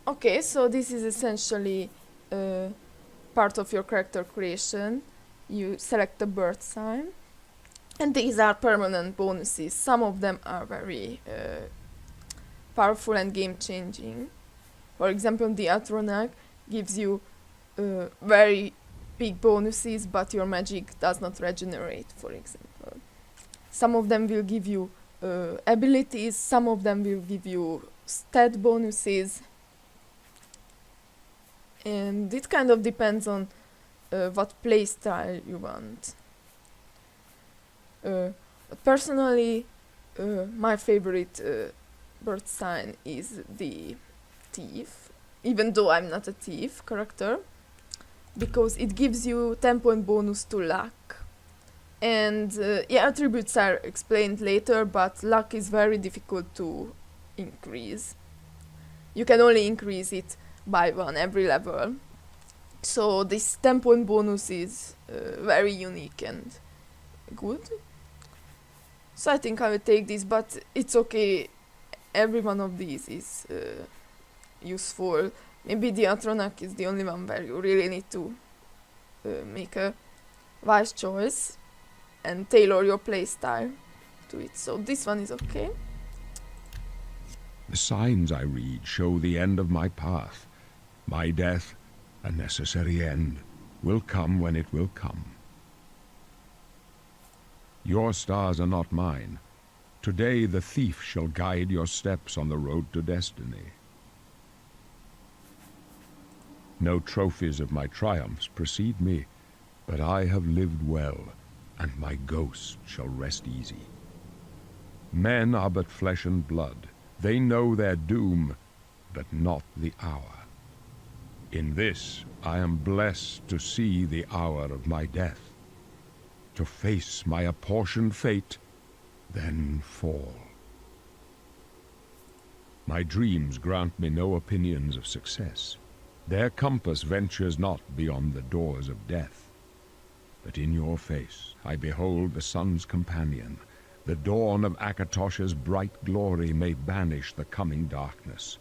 Okay, so this is essentially part of your character creation. You select a birth sign, and these are permanent bonuses. Some of them are very powerful and game-changing. For example, the Atronach gives you very big bonuses, but your magic does not regenerate, for example. Some of them will give you abilities, some of them will give you stat bonuses, and it kind of depends on what playstyle you want. Personally, my favorite bird sign is the thief, even though I'm not a thief character, because it gives you 10 point bonus to luck. And attributes are explained later, but luck is very difficult to increase. You can only increase it by one every level. So this 10 point bonus is very unique and good. So I think I will take this, but it's okay. Every one of these is useful. Maybe the Atronach is the only one where you really need to make a wise choice and tailor your playstyle to it. So this one is okay. The signs I read show the end of my path. My death, a necessary end, will come when it will come. Your stars are not mine. Today the thief shall guide your steps on the road to destiny. No trophies of my triumphs precede me, but I have lived well, and my ghost shall rest easy. Men are but flesh and blood. They know their doom, but not the hour. In this I am blessed to see the hour of my death, to face my apportioned fate, then fall. My dreams grant me no opinions of success. Their compass ventures not beyond the doors of death. But in your face I behold the sun's companion. The dawn of Akatosh's bright glory may banish the coming darkness.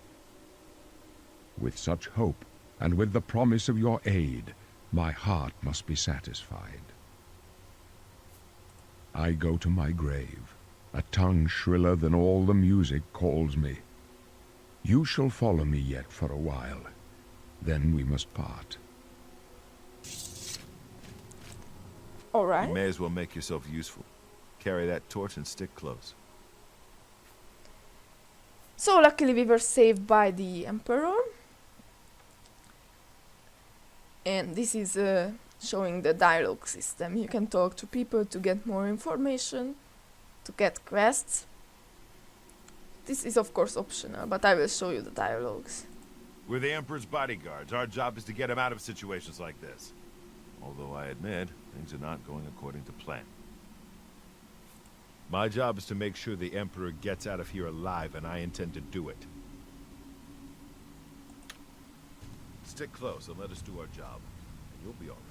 With such hope, and with the promise of your aid, my heart must be satisfied. I go to my grave. A tongue shriller than all the music calls me. You shall follow me yet for a while. Then we must part. Alright. You may as well make yourself useful. Carry that torch and stick close. So luckily we were saved by the Emperor. And this is showing the dialogue system. You can talk to people to get more information, to get quests. This is of course optional, but I will show you the dialogues. We're the Emperor's bodyguards. Our job is to get him out of situations like this. Although I admit, things are not going according to plan. My job is to make sure the Emperor gets out of here alive, and I intend to do it. Stick close and let us do our job, and you'll be all right.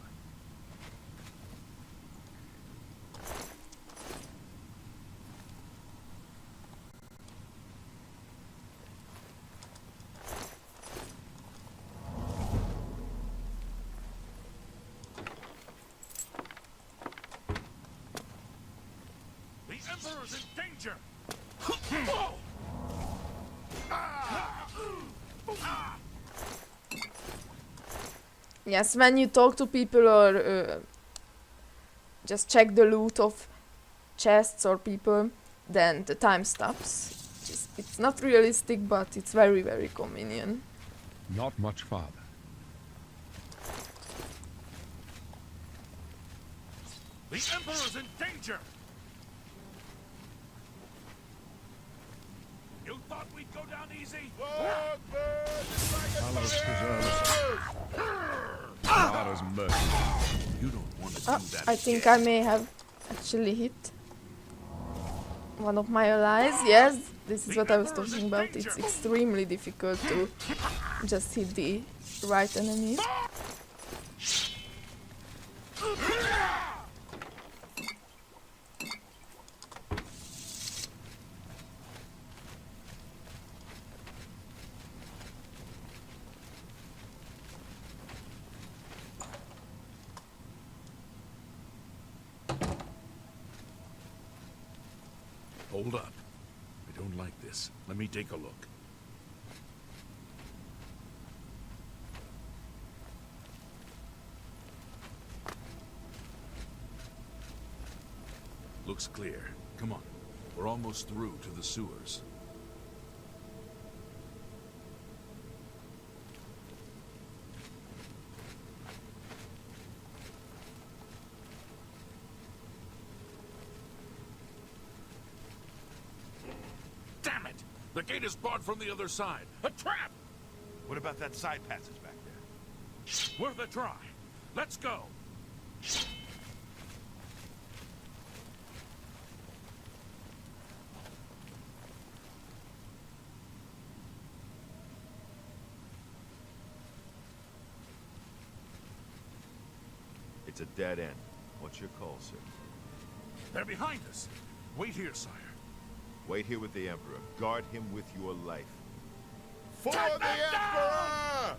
The Emperor's in danger! Yes, when you talk to people or just check the loot of chests or people, then the time stops. It's not realistic, but it's very, very convenient. Not much farther. The Emperor's in danger! You thought we'd go down easy? Talos preserve us. Mara's mercy. You don't want to do that I think I may have actually hit one of my allies. Yes, this is what I was talking about. It's extremely difficult to just hit the right enemy. Hold up. I don't like this. Let me take a look. Looks clear. Come on. We're almost through to the sewers. Damn it! The gate is barred from the other side. A trap! What about that side passage back there? Worth a try. Let's go. It's a dead end. What's your call, sir? They're behind us. Wait here, sire. Wait here with the Emperor. Guard him with your life. For Cut the them Emperor!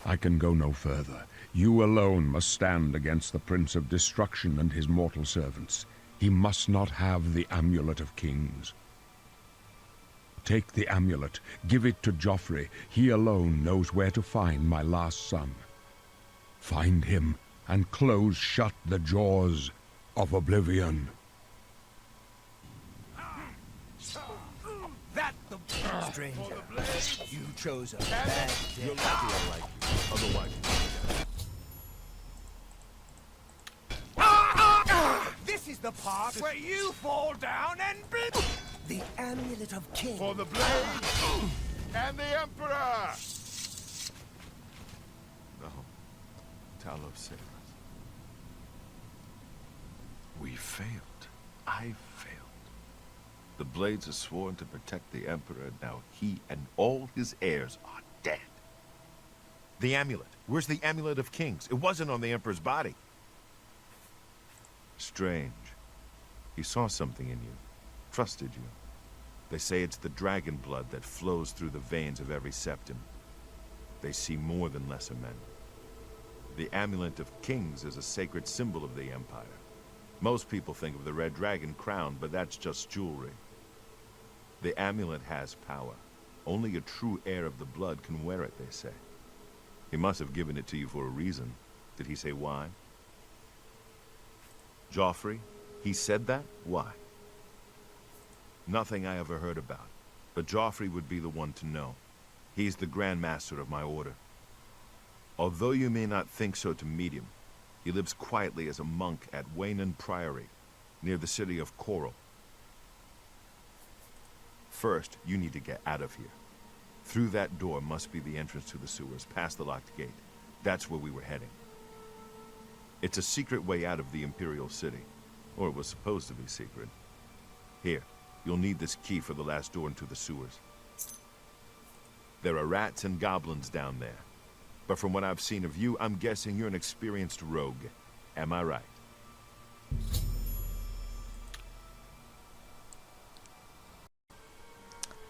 I can go no further. You alone must stand against the Prince of Destruction and his mortal servants. He must not have the Amulet of Kings. Take the amulet, give it to Joffrey. He alone knows where to find my last son. Find him and close shut the jaws of oblivion. That the stranger. You chose a bad day. You're lucky I like you. Otherwise, This is the part where you fall down and be the Amulet of Kings. for the blade and the Emperor! No. Talos saved us. We failed. I failed. The Blades are sworn to protect the Emperor. Now he and all his heirs are dead. The amulet. Where's the Amulet of Kings? It wasn't on the Emperor's body. Strange. He saw something in you. Trusted you. They say it's the dragon blood that flows through the veins of every septim. They see more than lesser men. The Amulet of Kings is a sacred symbol of the Empire. Most people think of the red dragon crown, but that's just jewelry. The amulet has power. Only a true heir of the blood can wear it, they say. He must have given it to you for a reason. Did he say why? Joffrey? He said that? Why? Nothing I ever heard about. But Joffrey would be the one to know. He's the Grand Master of my order. Although you may not think so to meet him, he lives quietly as a monk at Waynon Priory, near the city of Coral. First, you need to get out of here. Through that door must be the entrance to the sewers, past the locked gate. That's where we were heading. It's a secret way out of the Imperial City. Or it was supposed to be secret. Here, you'll need this key for the last door into the sewers. There are rats and goblins down there. But from what I've seen of you, I'm guessing you're an experienced rogue. Am I right?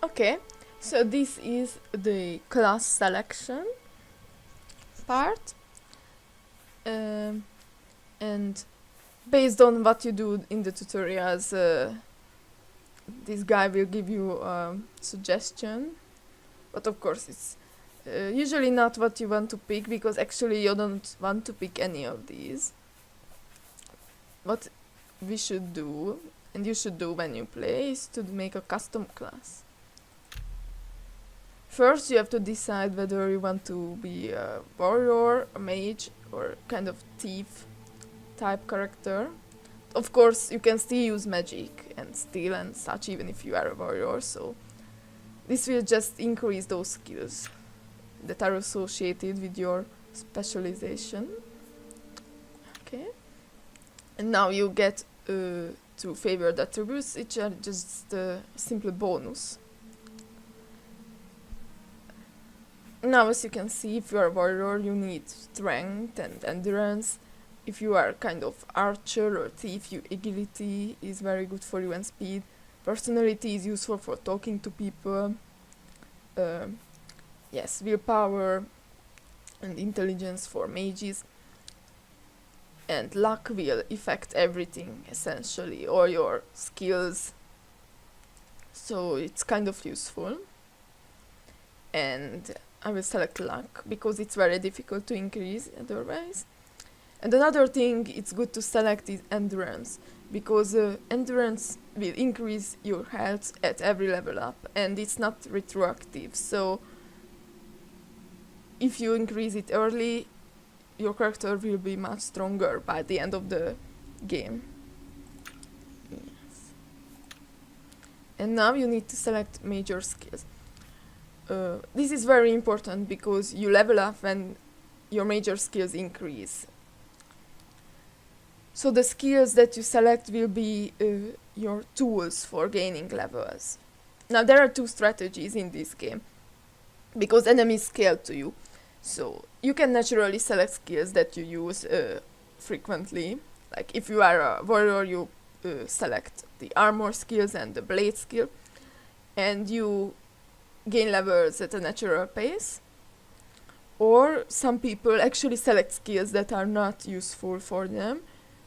Okay, so this is the class selection part. And based on what you do in the tutorials, this guy will give you a suggestion. But of course it's usually not what you want to pick, because actually you don't want to pick any of these. What we should do, and you should do when you play, is to make a custom class. First you have to decide whether you want to be a warrior, a mage, or kind of thief type character. Of course you can still use magic and steal and such even if you are a warrior, so this will just increase those skills that are associated with your specialization. Okay. And now you get two favored attributes, which are just a simple bonus. Now, as you can see, if you are a warrior, you need strength and endurance. If you are kind of archer or thief, your agility is very good for you, and speed. Personality is useful for talking to people. Yes, willpower and intelligence for mages. And luck will affect everything essentially, or your skills. So it's kind of useful. And I will select luck because it's very difficult to increase otherwise. And another thing it's good to select is endurance, because endurance will increase your health at every level up, and it's not retroactive. So if you increase it early, your character will be much stronger by the end of the game. Yes. And now you need to select major skills. This is very important because you level up when your major skills increase. So the skills that you select will be your tools for gaining levels. Now there are two strategies in this game, because enemies scale to you. So you can naturally select skills that you use frequently. Like if you are a warrior, you select the armor skills and the blade skill, and you gain levels at a natural pace. Or some people actually select skills that are not useful for them,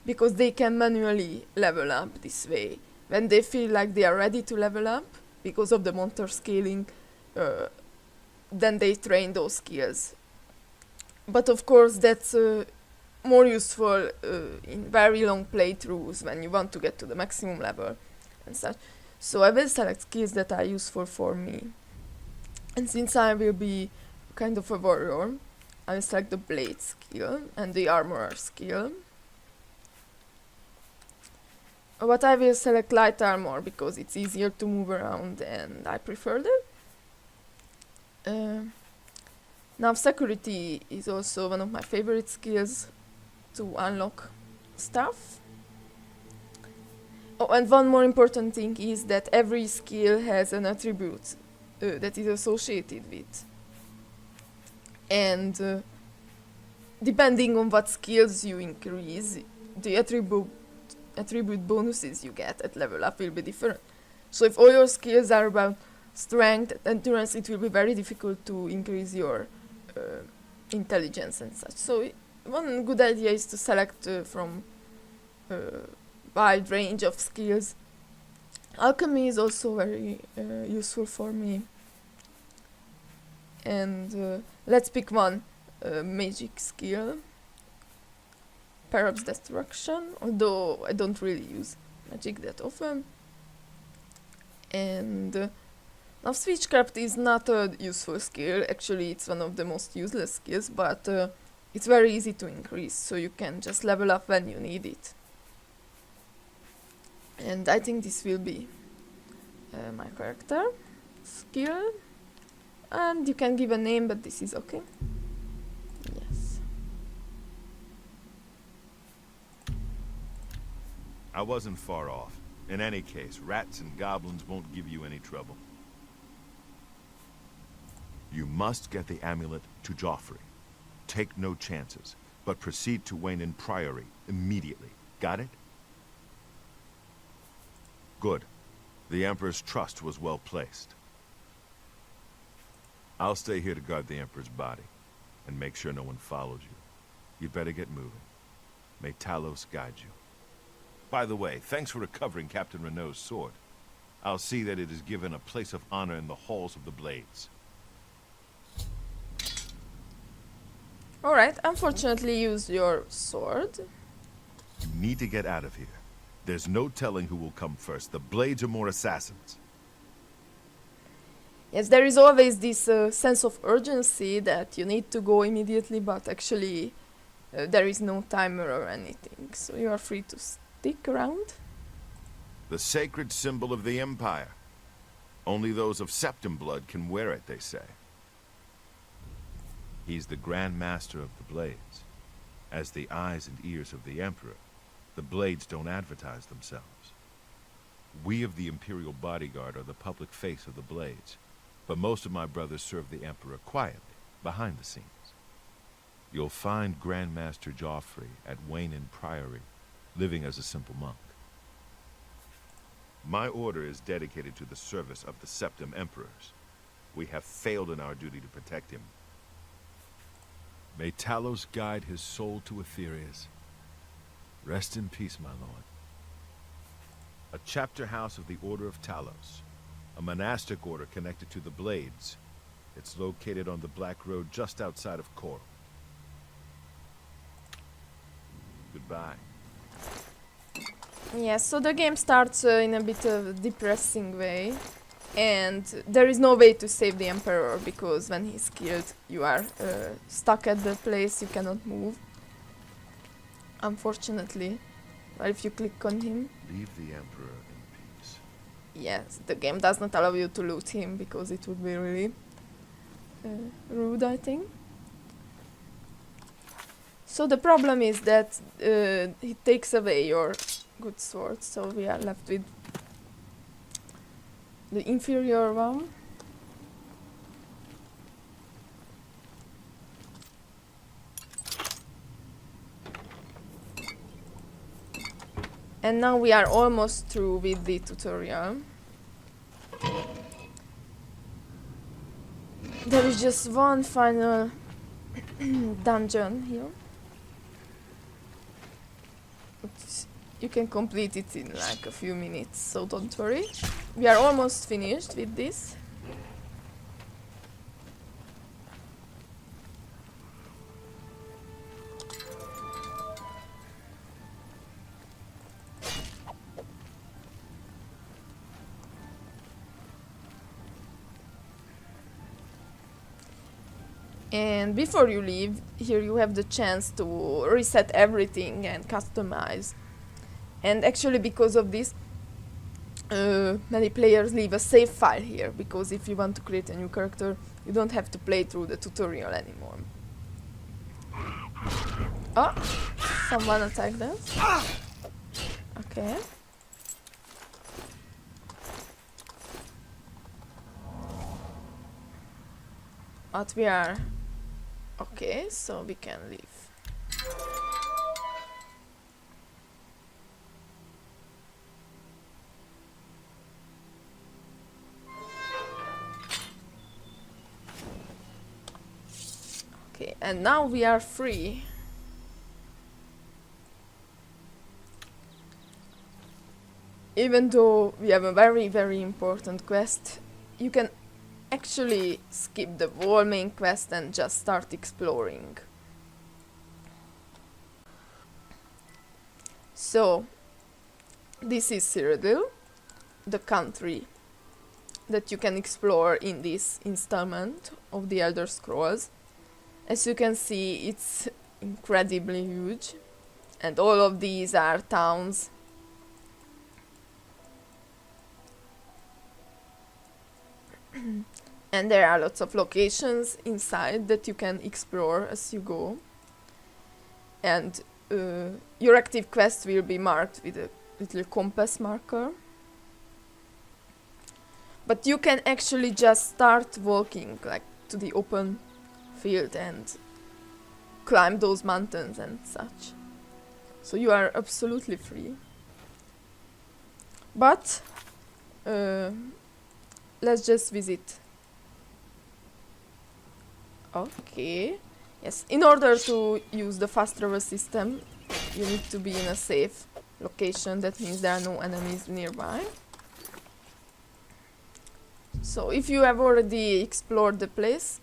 because they can manually level up this way. When they feel like they are ready to level up, because of the monster scaling, then they train those skills. But of course that's more useful in very long playthroughs when you want to get to the maximum level and such. So I will select skills that are useful for me. And since I will be kind of a warrior, I will select the blade skill and the armorer skill. But I will select light armor because it's easier to move around and I prefer that. Now security is also one of my favorite skills to unlock stuff. Oh, and one more important thing is that every skill has an attribute that is associated with. And depending on what skills you increase, the attribute bonuses you get at level up will be different. So if all your skills are about strength and endurance, it will be very difficult to increase your intelligence and such. So one good idea is to select from a wide range of skills. Alchemy is also very useful for me. And let's pick one magic skill. Perhaps destruction, although I don't really use magic that often. And now switchcraft is not a useful skill, actually it's one of the most useless skills, but it's very easy to increase, so you can just level up when you need it. And I think this will be my character skill, and you can give a name, but this is okay. Yes. I wasn't far off. In any case, rats and goblins won't give you any trouble. You must get the amulet to Joffrey. Take no chances, but proceed to Wayne Priory immediately. Got it? Good. The Emperor's trust was well placed. I'll stay here to guard the Emperor's body, and make sure no one follows you. You'd better get moving. May Talos guide you. By the way, thanks for recovering Captain Renault's sword. I'll see that it is given a place of honor in the halls of the Blades. Alright, unfortunately use your sword. You need to get out of here. There's no telling who will come first. The Blades are more assassins. Yes, there is always this sense of urgency that you need to go immediately, but actually there is no timer or anything, so you are free to stick around. The sacred symbol of the Empire. Only those of Septim blood can wear it, they say. He's the Grand Master of the Blades. As the eyes and ears of the Emperor, the Blades don't advertise themselves. We of the Imperial Bodyguard are the public face of the Blades, but most of my brothers serve the Emperor quietly, behind the scenes. You'll find Grand Master Joffrey at Wayne Priory, living as a simple monk. My order is dedicated to the service of the Septim Emperors. We have failed in our duty to protect him. May Talos guide his soul to Aetherius. Rest in peace, my lord. A chapter house of the Order of Talos. A monastic order connected to the Blades. It's located on the Black Road just outside of Coral. Goodbye. Yes, so the game starts in a bit of a depressing way, and there is no way to save the Emperor because when he's killed, you are stuck at the place, you cannot move. Unfortunately, but if you click on him, Leave the Emperor in peace. yes, the game does not allow you to loot him because it would be really rude, I think. So the problem is that he takes away your good sword, so we are left with the inferior one. And now we are almost through with the tutorial. There is just one final dungeon here. You can complete it in like a few minutes, so don't worry. We are almost finished with this. And before you leave, here you have the chance to reset everything and customize. And actually because of this, many players leave a save file here, because if you want to create a new character, you don't have to play through the tutorial anymore. Oh, someone attacked us. Okay. But we are okay, so we can leave. Okay, and now we are free. Even though we have a very, very important quest, you can actually skip the whole main quest and just start exploring. So, this is Cyrodiil, the country that you can explore in this installment of the Elder Scrolls. As you can see, it's incredibly huge, and all of these are towns. And there are lots of locations inside that you can explore as you go. And your active quest will be marked with a little compass marker. But you can actually just start walking like to the open field and climb those mountains and such. So you are absolutely free. But let's just visit. Okay. Yes, in order to use the fast travel system, you need to be in a safe location. That means there are no enemies nearby. So if you have already explored the place,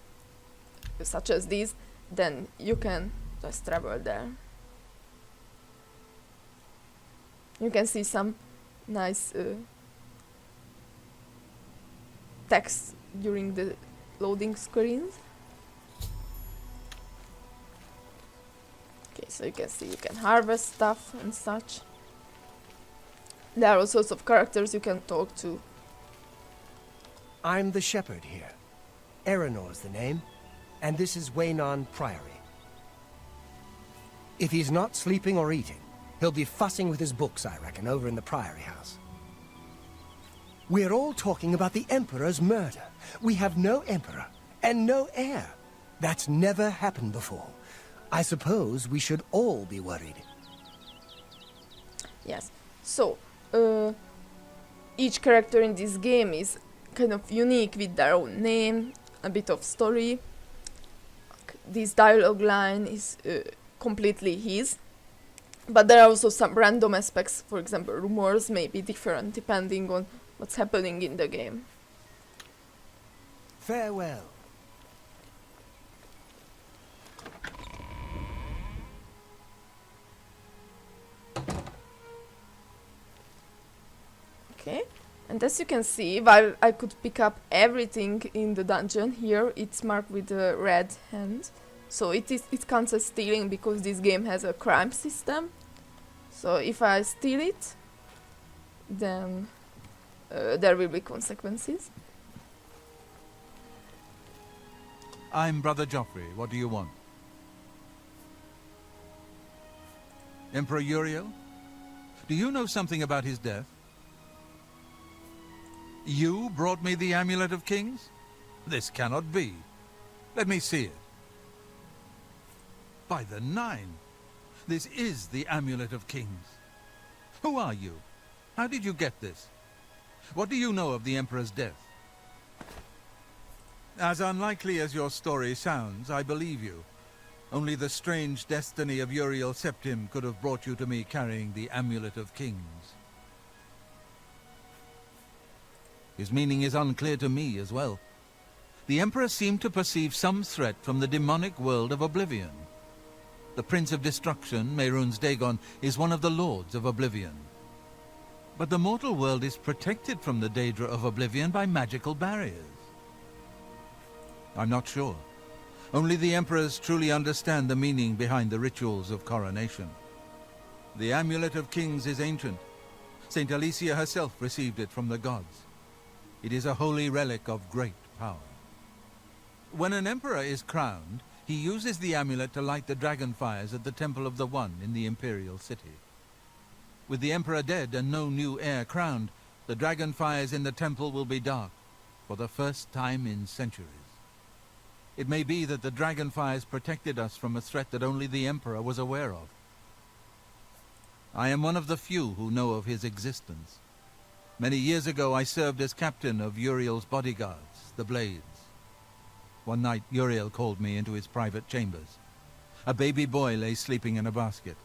such as this, then you can just travel there. You can see some nice text during the loading screens. Okay, so you can see you can harvest stuff and such. There are all sorts of characters you can talk to. I'm the shepherd here. Eranor's the name, and this is Waynon Priory. If he's not sleeping or eating, he'll be fussing with his books, I reckon, over in the Priory House. We're all talking about the Emperor's murder. We have no Emperor, and no heir. That's never happened before. I suppose we should all be worried. Yes, so each character in this game is kind of unique with their own name, a bit of story. this dialogue line is completely his. But there are also some random aspects, for example, rumors may be different depending on what's happening in the game. Farewell. Okay, and as you can see, while I could pick up everything in the dungeon, here it's marked with a red hand. So it counts as stealing because this game has a crime system. So if I steal it, then there will be consequences. I'm Brother Joffrey. What do you want? Emperor Uriel? Do you know something about his death? You brought me the Amulet of Kings? This cannot be. Let me see it. By the Nine! This is the Amulet of Kings. Who are you? How did you get this? What do you know of the Emperor's death? As unlikely as your story sounds, I believe you. Only the strange destiny of Uriel Septim could have brought you to me carrying the Amulet of Kings. His meaning is unclear to me as well. The Emperor seemed to perceive some threat from the demonic world of Oblivion. The Prince of Destruction, Mehrunes Dagon, is one of the Lords of Oblivion. But the mortal world is protected from the Daedra of Oblivion by magical barriers. I'm not sure. Only the Emperors truly understand the meaning behind the rituals of coronation. The Amulet of Kings is ancient. Saint Alicia herself received it from the gods. It is a holy relic of great power. When an emperor is crowned, he uses the amulet to light the dragon fires at the Temple of the One in the Imperial City. With the emperor dead and no new heir crowned, the dragon fires in the temple will be dark for the first time in centuries. It may be that the dragon fires protected us from a threat that only the emperor was aware of. I am one of the few who know of his existence. Many years ago I served as captain of Uriel's bodyguards, the Blades. One night Uriel called me into his private chambers. A baby boy lay sleeping in a basket.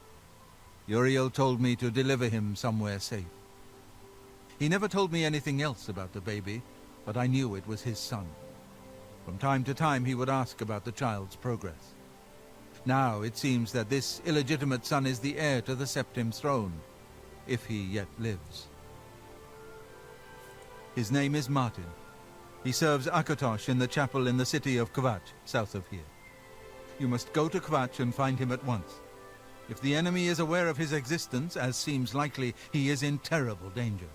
Uriel told me to deliver him somewhere safe. He never told me anything else about the baby, but I knew it was his son. From time to time he would ask about the child's progress. Now it seems that this illegitimate son is the heir to the Septim throne, if he yet lives. His name is Martin. He serves Akatosh in the chapel in the city of Kvatch, south of here. You must go to Kvatch and find him at once. If the enemy is aware of his existence, as seems likely, he is in terrible danger.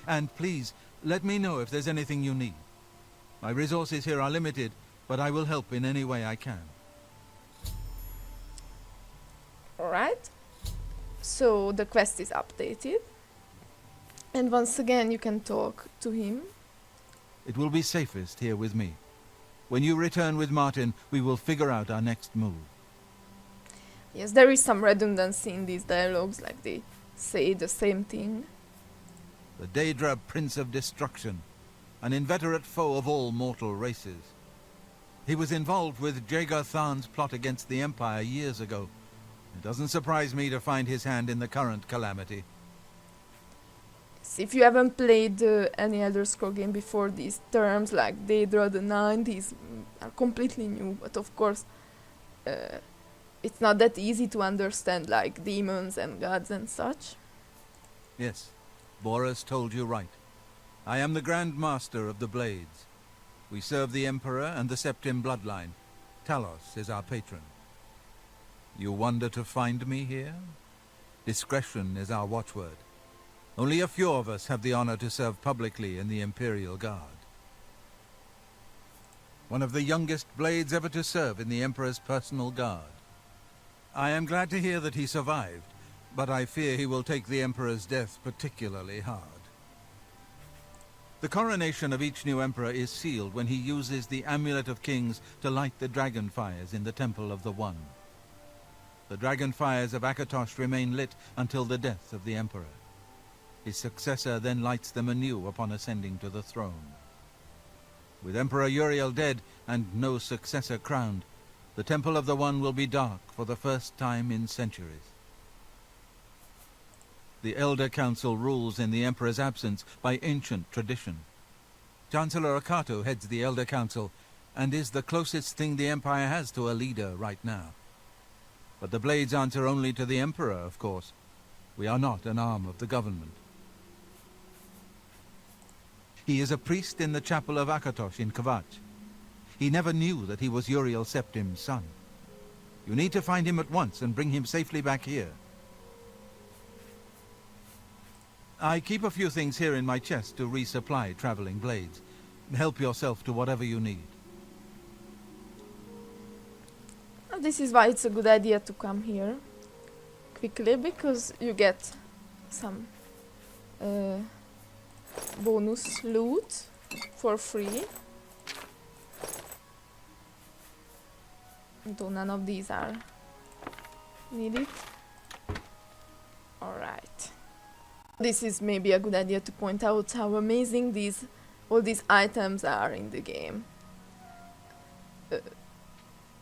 And please, let me know if there's anything you need. My resources here are limited, but I will help in any way I can. Alright, so the quest is updated. And once again you can talk to him. It will be safest here with me. When you return with Martin, we will figure out our next move. Yes, there is some redundancy in these dialogues, like they say the same thing. The Daedra Prince of Destruction, an inveterate foe of all mortal races. He was involved with Jaeger Tharn's plot against the Empire years ago. It doesn't surprise me to find his hand in the current calamity. If you haven't played any Elder Scrolls game before, these terms like Daedra the Nine, these are completely new, but of course it's not that easy to understand, like demons and gods and such. Yes, Boris told you right. I am the Grand Master of the Blades. We serve the Emperor and the Septim bloodline. Talos is our patron. You wonder to find me here? Discretion is our watchword. Only a few of us have the honor to serve publicly in the Imperial Guard. One of the youngest Blades ever to serve in the Emperor's personal guard. I am glad to hear that he survived, but I fear he will take the Emperor's death particularly hard. The coronation of each new Emperor is sealed when he uses the Amulet of Kings to light the dragon fires in the Temple of the One. The dragon fires of Akatosh remain lit until the death of the Emperor. His successor then lights them anew upon ascending to the throne. With Emperor Uriel dead and no successor crowned, The Temple of the One will be dark for the first time in centuries. The Elder Council rules in the Emperor's absence by ancient tradition. Chancellor Akato heads the Elder Council and is the closest thing the Empire has to a leader right now. But the Blades answer only to the Emperor, of course. We are not an arm of the government. He is a priest in the chapel of Akatosh in Kvatch. He never knew that he was Uriel Septim's son. You need to find him at once and bring him safely back here. I keep a few things here in my chest to resupply traveling blades. Help yourself to whatever you need. This is why it's a good idea to come here quickly, because you get some bonus loot for free. Though none of these are needed. Alright. This is maybe a good idea to point out how amazing all these items are in the game.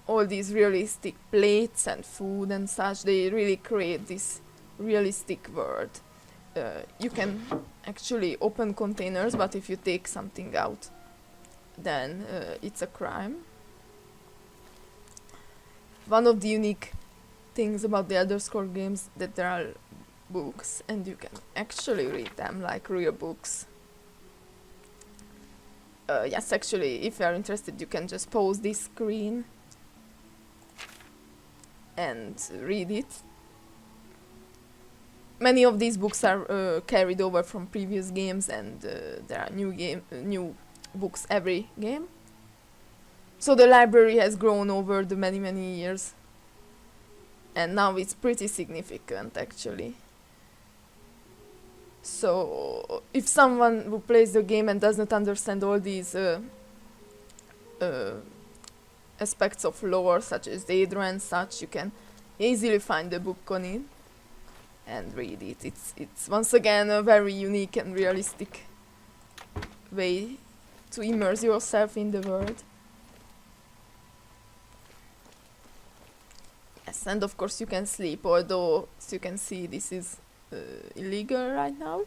All these realistic plates and food and such, they really create this realistic world. You can actually open containers, but if you take something out, then it's a crime. One of the unique things about the Elder Scrolls games that there are books and you can actually read them like real books. Yes, actually, if you are interested, you can just pause this screen and read it. Many of these books are carried over from previous games, and there are new books every game. So the library has grown over the many years, and now it's pretty significant actually. So if someone who plays the game and does not understand all these aspects of lore, such as Daedra and such, you can easily find the book on it and read it. It's once again a very unique and realistic way to immerse yourself in the world. Yes, and of course you can sleep, although as you can see this is illegal right now.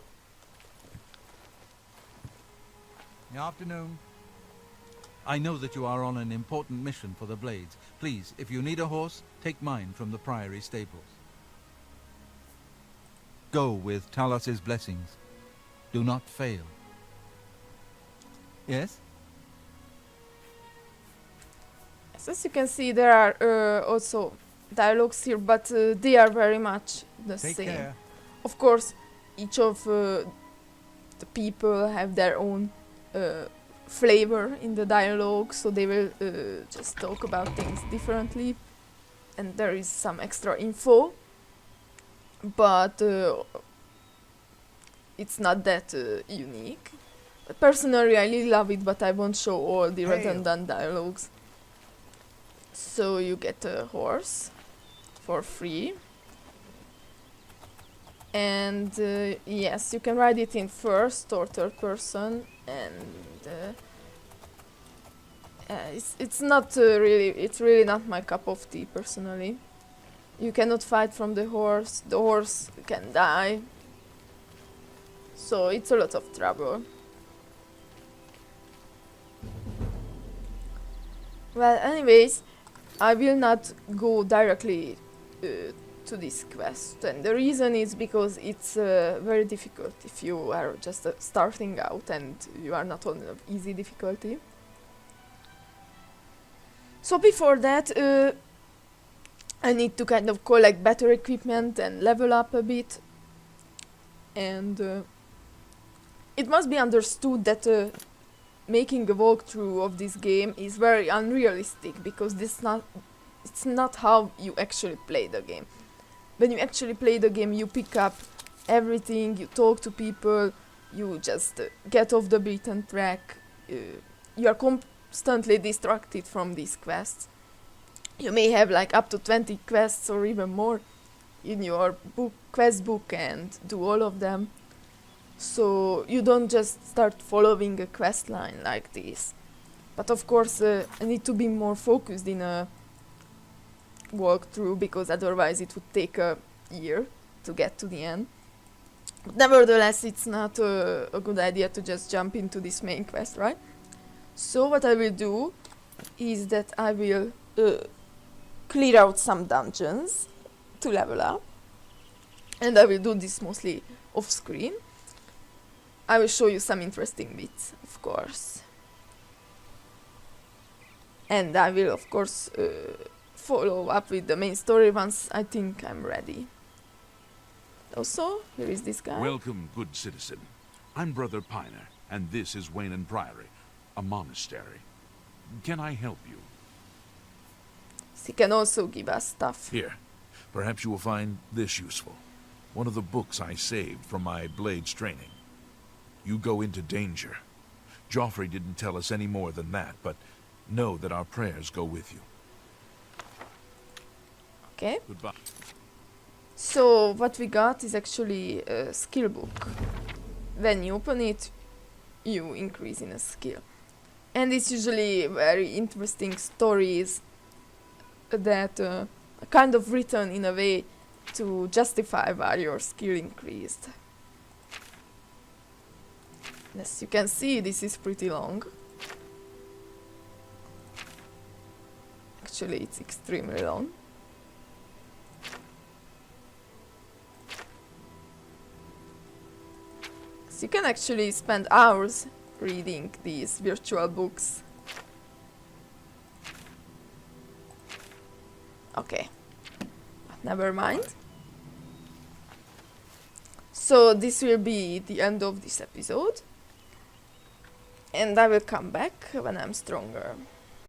Good afternoon. I know that you are on an important mission for the Blades. Please, if you need a horse, take mine from the Priory stables. Go with Talos's blessings. Do not fail. Yes? Yes, as you can see, there are also dialogues here, but they are very much the Take same. care. Of course, each of the people have their own flavor in the dialogue, so they will just talk about things differently, and there is some extra info, but it's not that unique. Personally, I really love it, but I won't show all the redundant dialogues. So you get a horse for free. And yes, you can ride it in first or third person, and it's not it's really not my cup of tea personally. You cannot fight from the horse can die, so it's a lot of trouble. Well, anyways, I will not go directly to this quest, and the reason is because it's very difficult if you are just starting out and you are not on easy difficulty. So before that, I need to kind of collect better equipment and level up a bit, and it must be understood that making a walkthrough of this game is very unrealistic, because it's not how you actually play the game. When you actually play the game, you pick up everything, you talk to people, you just get off the beaten track, you are constantly distracted from these quests. You may have like up to 20 quests or even more in your quest book and do all of them. So you don't just start following a quest line like this. But of course I need to be more focused in walk through, because otherwise it would take a year to get to the end. But nevertheless, it's not a good idea to just jump into this main quest, right? So what I will do is that I will clear out some dungeons to level up, and I will do this mostly off screen. I will show you some interesting bits, of course, and I will of course follow up with the main story once I think I'm ready. Also, here is this guy. Welcome, good citizen. I'm Brother Piner, and this is Wayland Priory, a monastery. Can I help you? He can also give us stuff. Here, perhaps you will find this useful. One of the books I saved from my blades training. You go into danger. Joffrey didn't tell us any more than that, but know that our prayers go with you. Okay. Goodbye. So what we got is actually a skill book. When you open it, you increase in a skill. And it's usually very interesting stories that are kind of written in a way to justify why your skill increased. As you can see, this is pretty long. Actually, it's extremely long. So you can actually spend hours reading these virtual books. Okay, but never mind. So this will be the end of this episode, and I will come back when I'm stronger.